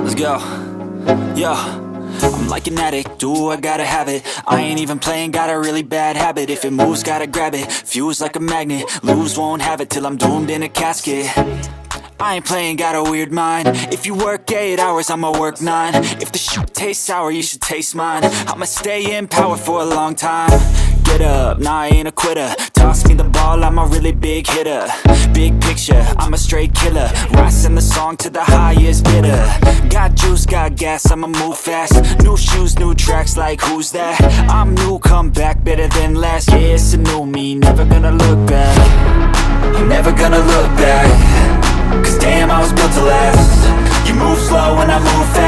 Let's go. Yo, I'm like an addict, do I gotta have it. I ain't even playing, got a really bad habit. If it moves, gotta grab it, fuse like a magnet. Lose, won't have it till I'm doomed in a casket. I ain't playing, got a weird mind. If you work 8 hours, I'ma work 9. If the shit tastes sour, you should taste mine. I'ma stay in power for a long time. Get up, nah, I ain't a quitter. Toss me the ball, I'm a really big hitter. Big picture, I'm a straight killer. Rising the song to the highest bidder. Got juice, got gas, I'ma move fast. New shoes, new tracks, like who's that? I'm new, come back, better than last. Yeah, it's a new me, never gonna look back. I'm never gonna look back. Cause damn, I was built to last. You move slow and I move fast.